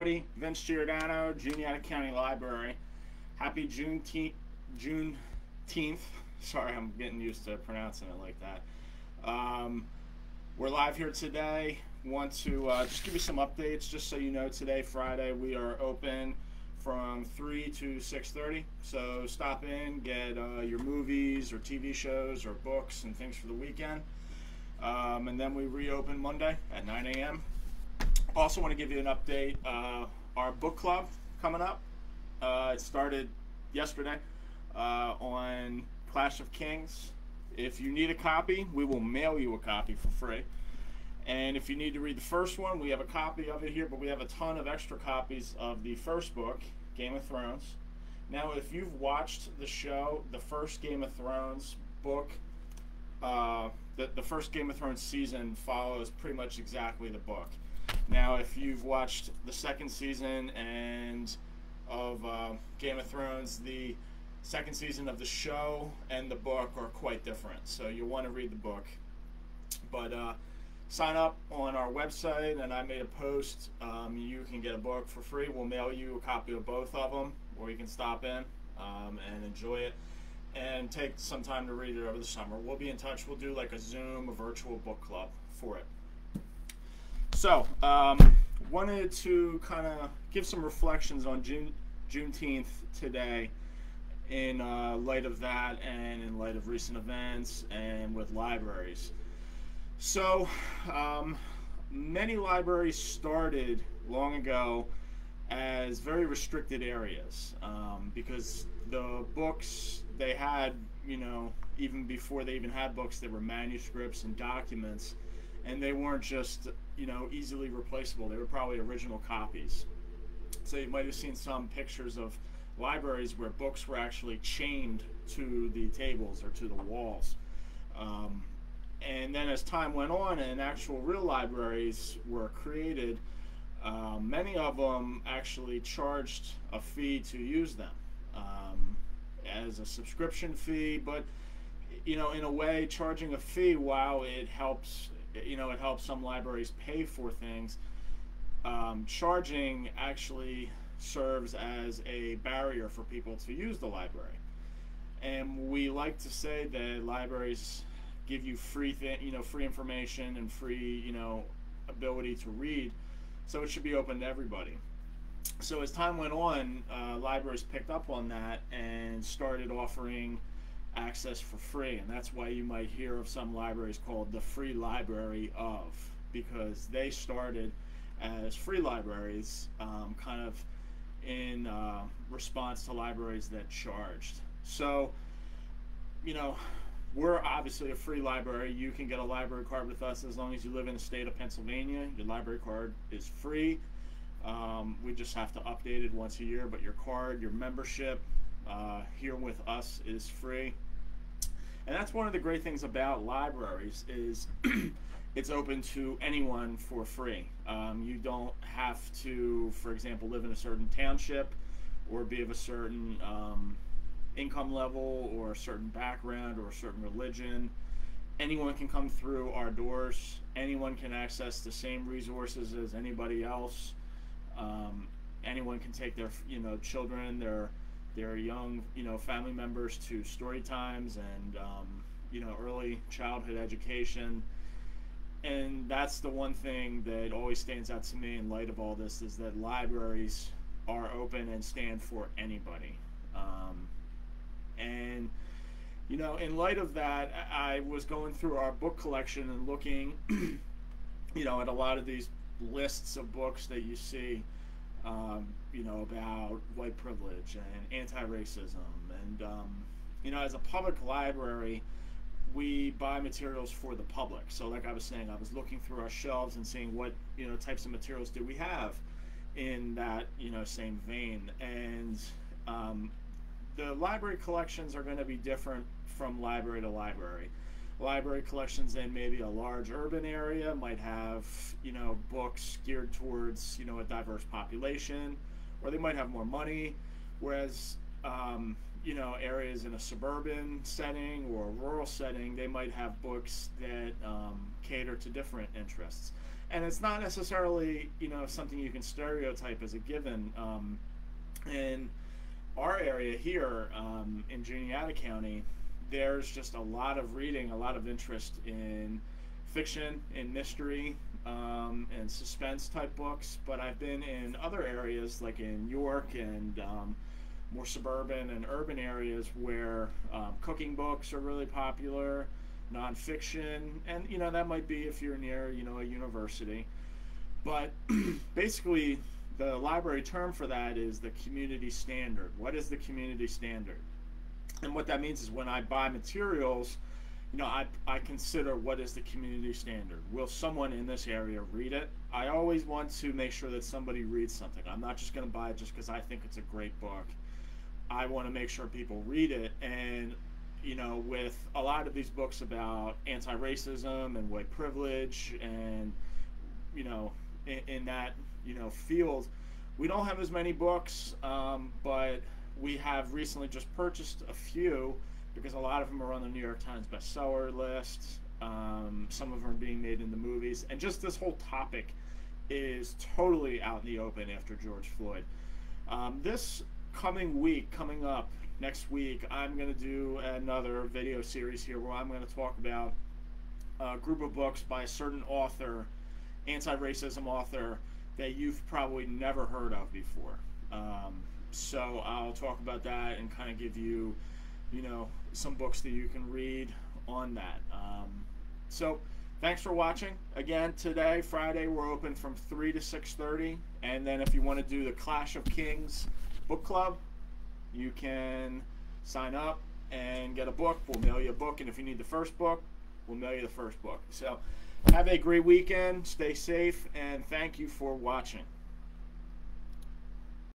Vince Giordano, Juniata County Library. Happy Juneteenth. Sorry, I'm getting used to pronouncing it like that. We're live here today. Want to just give you some updates, just so you know. Today, Friday, we are open from 3 to 6:30. So stop in, get your movies or TV shows or books and things for the weekend. And then we reopen Monday at 9 a.m. Also want to give you an update. Our book club coming up. It started yesterday on Clash of Kings. If you need a copy, we will mail you a copy for free. And if you need to read the first one, we have a copy of it here, but we have a ton of extra copies of the first book, Game of Thrones. Now, if you've watched the show, the first Game of Thrones book, the first Game of Thrones season follows pretty much exactly the book. Now, if you've watched the second season of Game of Thrones, the second season of the show and the book are quite different. So you'll want to read the book. But sign up on our website, and I made a post. You can get a book for free. We'll mail you a copy of both of them, or you can stop in and enjoy it and take some time to read it over the summer. We'll be in touch. We'll do like a Zoom, a virtual book club for it. So, wanted to kind of give some reflections on Juneteenth today in light of that and in light of recent events and with libraries. So, many libraries started long ago as very restricted areas because the books they had, even before they even had books, they were manuscripts and documents, and they weren't just, easily replaceable. They were probably original copies. So you might have seen some pictures of libraries where books were actually chained to the tables or to the walls. And then as time went on and actual real libraries were created, many of them actually charged a fee to use them as a subscription fee. But, in a way, charging a fee, while it helps, it helps some libraries pay for things, charging actually serves as a barrier for people to use the library. And we like to say that libraries give you free information and free, ability to read, so it should be open to everybody. So as time went on, libraries picked up on that and started offering access for free, and that's why you might hear of some libraries called the Free Library of, because they started as free libraries, kind of in response to libraries that charged. So, we're obviously a free library. You can get a library card with us as long as you live in the state of Pennsylvania. Your library card is free. We just have to update it once a year, but your card, your membership here with us is free. And that's one of the great things about libraries is it's open to anyone for free. You don't have to, for example, live in a certain township or be of a certain income level or a certain background or a certain religion. Anyone can come through our doors. Anyone can access the same resources as anybody else. Anyone can take their children, their young family members to story times and early childhood education. And that's the one thing that always stands out to me in light of all this, is that libraries are open and stand for anybody. And in light of that, I was going through our book collection and looking at a lot of these lists of books that you see about white privilege and anti-racism. And as a public library, we buy materials for the public. So like I was saying, I was looking through our shelves and seeing what types of materials do we have in that same vein. And the library collections are going to be different from library to library. Library collections in maybe a large urban area might have books geared towards a diverse population, or they might have more money, whereas areas in a suburban setting or a rural setting, they might have books that cater to different interests. and it's not necessarily, you know, something you can stereotype as a given. In our area here, in Juniata County, there's just a lot of reading, a lot of interest in fiction, in mystery, and suspense type books. But I've been in other areas, like in York and more suburban and urban areas, where cooking books are really popular, nonfiction, and you know, that might be if you're near, you know, a university. But basically, the library term for that is the community standard. What is the community standard? And what that means is, when I buy materials, you know, I consider, what is the community standard? Will someone in this area read it? I always want to make sure that somebody reads something. I'm not just going to buy it just because I think it's a great book. I want to make sure people read it. And, you know, with a lot of these books about anti-racism and white privilege and, you know, in that, you know, field, we don't have as many books, but we have recently just purchased a few, because a lot of them are on the New York Times bestseller list. Some of them are being made into movies, and just this whole topic is totally out in the open after George Floyd. This coming week, coming up next week, I'm going to do another video series here where I'm going to talk about a group of books by a certain author, anti-racism author, that you've probably never heard of before. So I'll talk about that and kind of give you, you know, some books that you can read on that. So thanks for watching. Again, today, Friday, we're open from 3 to 6:30. And then if you want to do the Clash of Kings book club, you can sign up and get a book. We'll mail you a book. And if you need the first book, we'll mail you the first book. So have a great weekend. Stay safe. And thank you for watching.